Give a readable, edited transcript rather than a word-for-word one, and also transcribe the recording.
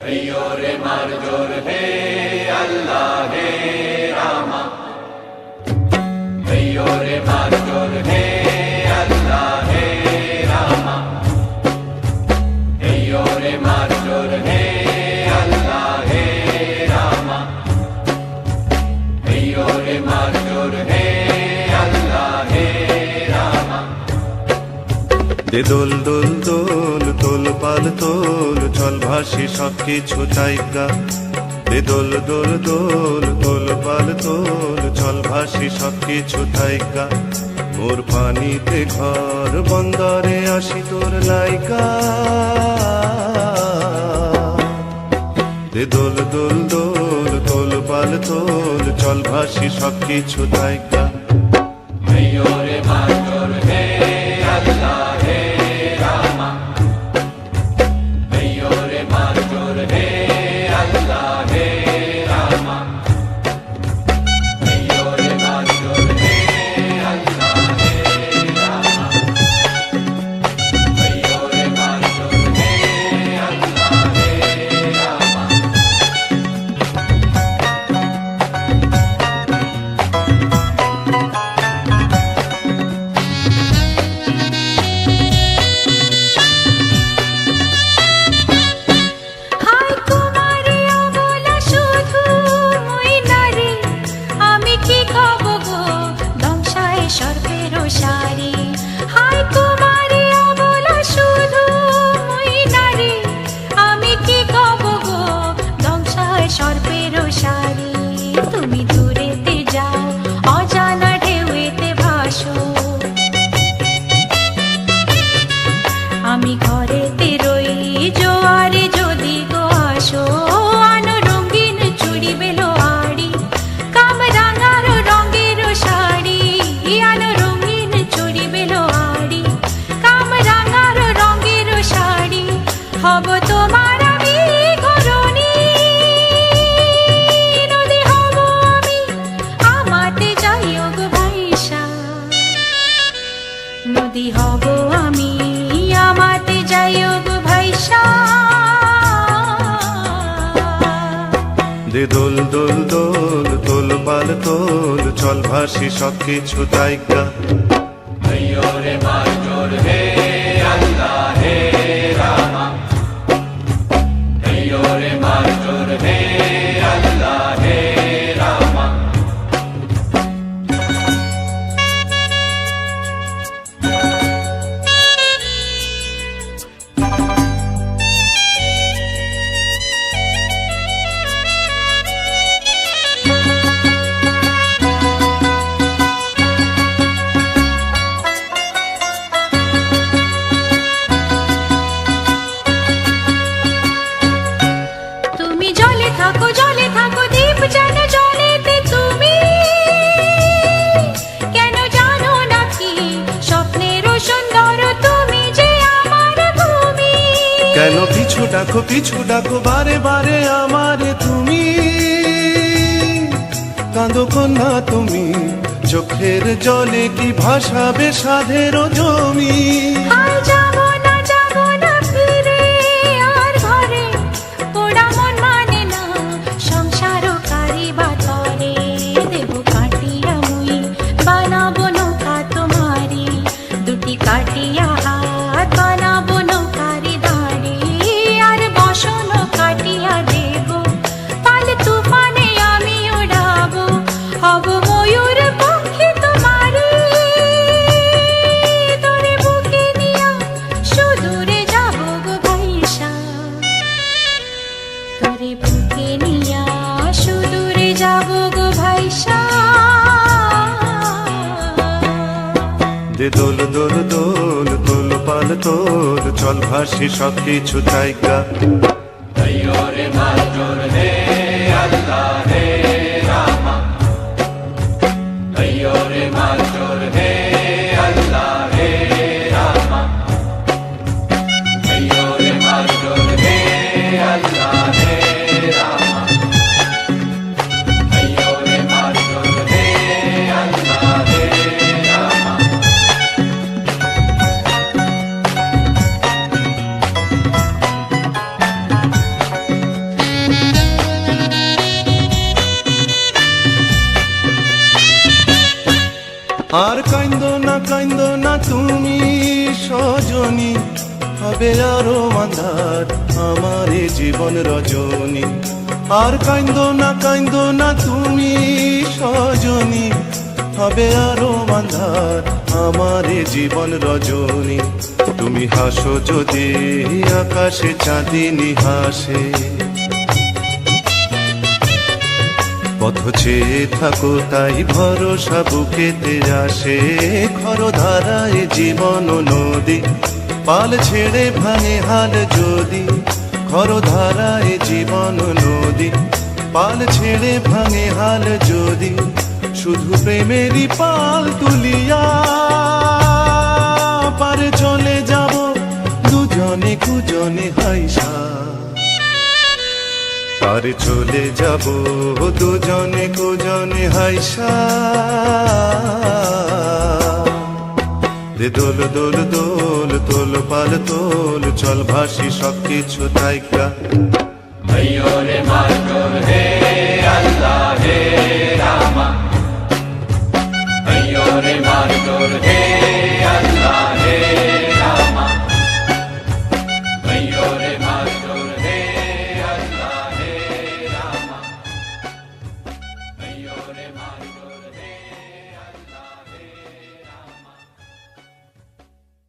अय्यो रे मारजोर हे अल्लाह हे रामा। अय्यो रे मारजोर हे अल्लाह हे रामा। अय्यो रे मारजोर हे अल्लाह हे रामा। अय्यो रे मारजोर हे अल्लाह हे रामा। দে দোল দোল দোল দোল পাল তোল চল ভাসি সবকিছু তাইগা। দে দোল দোল দোল দোল পাল তোল চল ভাসি সবকিছু তাইগা। মোর পানিতে ঘর বন্দরে আসি তোর লাইকা। দে দোল দোল দোল দোল পাল তোল চল ভাসি সবকিছু তাইগা। अय्यो रे मारजोर हे अल्लाह हे रामा। अय्यो रे मारजोर हे अल्लाह हे रामा। अय्यो रे मारजोर हे अल्लाह हे रामा। अय्यो रे मारजोर हे अल्लाह हे रामा। হায় কুমারী অবলা শুধু মই নারী, আমি কি কব গো দংশায় সর্পের সারি। হায় কুমারী অবলা শুধু মই নারী, আমি কি কব গো দংশায় সর্পের সারি। তুমি দূরেতে যাও অজানা ঢেউতে ভাসো, আমি ঘরেতে রই জোয়ারে যদি গো আসো। আনো রঙিন চুড়ি বেলো আড়ি, কামরাঙার রঙের শাড়ি। আনো রঙিন চুড়ি বেলো আড়ি, কামরাঙার রঙের শাড়ি। হব তোমার আমি ঘরণী, নদী হব আমি আমাতে যাইও গো ভাইসা। নদী হব আমি আমাতে যাইও গো ভাইসা। দে দোল দোল দোল দোল পাল তোল চল ভাসি সবকিছু তাইগা। अय्यो रे मारजोर हे अल्लाह हे रामा। अय्यो रे मारजोर हे अल्लाह हे रामा। তুমি জলে থাকো দ্বীপ যেন জলেতে তুমি। কেন জানো নাকি স্বপ্নেরও সুন্দর তুমি যে আমার ভূমি। কেন পিছু ডাকো বারে বারে আমারে তুমি। কাঁদো কন্যা তুমি, চোখের জলে কি ভাসাবে সাধের জমি। আর যাব না ফিরে আর ঘরে, পোড়া মন মানে না সংসারও কারিবা তরে। দেব কাটিয়া মুই বানাবো নৌকা তোমারি, দুটি কাটিয়া হাত বানাবো নৌকারি দাঁড়ি। আর বসন কাটিয়া দেব পাল তুফানে আমি উড়াবো, হব ময়ূর পক্ষী তোমারি। তোরে বুকে নিয়া সুদূরে যাব গো ভাইসা। তোরে বুকে নিয়া সুদূরে যাব গো ভাইসা। দে দোল দোল দোল দোল পাল তোল চল ভাসি সবকিছু তাইগা। अय्यो रे मारजोर हे अल्लाह हे रामा। अय्यो रे मारजोर हे अल्लाह हे रामा। अय्यो रे मारजोर हे अल्लाह हे रामा। अय्यो रे मारजोर हे अल्लाह हे रामा। আর কাইন্দো না তুমি সজনী, হবে আরো আন্ধার আমার এ জীবন রজনী। আর কাইন্দো না তুমি সজনী, হবে আরো আন্ধার আমার এ জীবন রজনী। তুমি হাসো যদি আকাশে চাঁদিনী হাসে, পথ চেয়ে থাকো তাই ভরসা বুকেতে আসে। খরধারায় জীবন নদী, পাল ছেড়ে ভাঙে হাল যদি। খরধারায় জীবন নদী, পাল ছেড়ে ভাঙে হাল যদি। শুধু প্রেমেরই পাল তুলিয়া পারে চলে যাব দুজনে কুজনে হাইসা। পারে চলে যাব দুজনে কুজনে হাইসা। রে দোল দোল দোল তোল পাল তোল, চল ভাসি সব কিছু তাইকা। ভাইও রে ভাই